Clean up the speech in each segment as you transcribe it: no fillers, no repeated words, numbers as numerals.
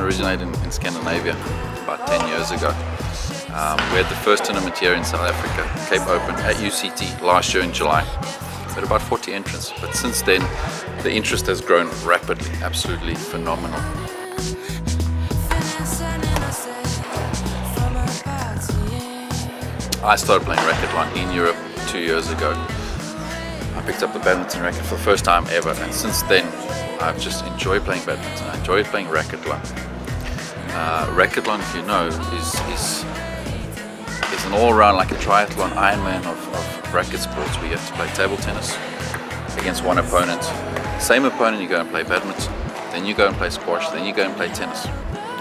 originated in Scandinavia about 10 years ago. We had the first tournament here in South Africa, Cape Open at UCT last year in July. We had about 40 entrants, but since then the interest has grown rapidly, absolutely phenomenal. I started playing Racketlon in Europe 2 years ago. I picked up the badminton racket for the first time ever, and since then I've just enjoyed playing badminton. I enjoyed playing Racketlon. Racketlon, if you know, is an all-round, like a triathlon Ironman of racket sports, where you have to play table tennis against one opponent. Same opponent, you go and play badminton, then you go and play squash, then you go and play tennis.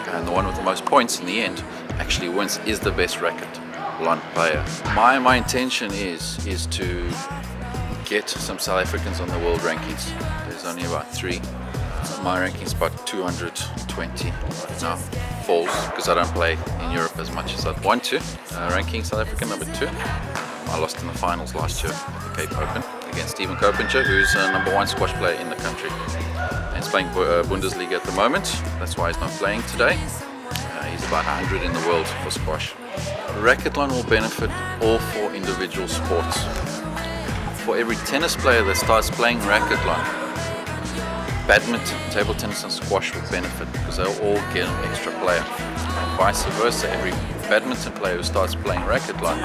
And the one with the most points in the end actually wins, is the best Racketlon player. My intention is to get some South Africans on the world rankings. There's only about 3. My ranking's about 220 right now. Falls, because I don't play in Europe as much as I'd want to. Ranking South Africa number 2. I lost in the finals last year at the Cape Open against Steven Kopinger, who's a number 1 squash player in the country. And he's playing Bundesliga at the moment. That's why he's not playing today. He's about 100 in the world for squash. Racketlon will benefit all 4 individual sports. For every tennis player that starts playing Racketlon, badminton, table tennis and squash will benefit, because they'll all get an extra player. And vice versa, every badminton player who starts playing Racketlon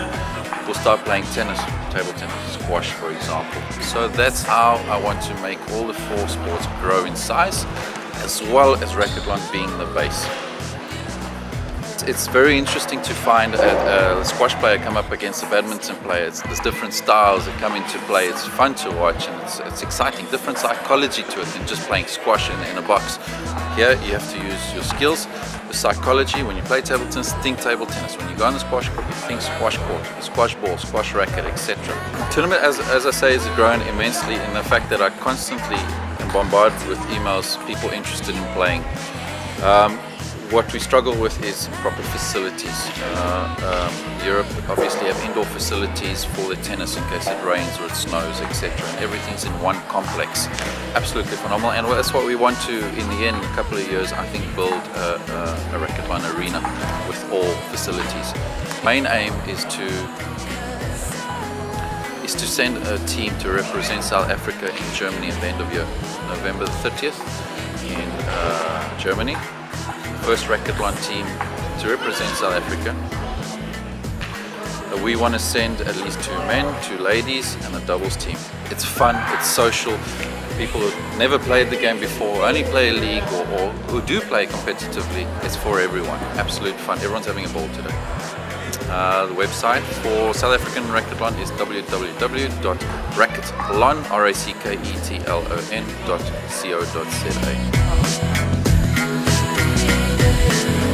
will start playing tennis, table tennis, squash for example. So that's how I want to make all the 4 sports grow in size, as well as Racketlon being the base. It's very interesting to find a squash player come up against a badminton player. There's different styles that come into play. It's fun to watch, and it's exciting. Different psychology to it than just playing squash in a box. Here you have to use your skills, the psychology. When you play table tennis, think table tennis. When you go on the squash court, you think squash court, squash ball, squash racket, etc. The tournament, as I say, has grown immensely in the fact that I constantly am bombarded with emails, people interested in playing. What we struggle with is proper facilities. Europe obviously have indoor facilities for the tennis in case it rains or it snows, etc. And everything's in one complex. Absolutely phenomenal, and that's what we want to, in the end, in a couple of years, I think, build a Racketlon arena with all facilities. Main aim is to send a team to represent South Africa in Germany at the end of year, November the 30th in Germany. First Racketlon team to represent South Africa. We want to send at least 2 men, 2 ladies and a doubles team. It's fun, it's social. People who never played the game before, only play a league, or who do play competitively, it's for everyone. Absolute fun, everyone's having a ball today. The website for South African Racketlon is www.racketlon.co.za.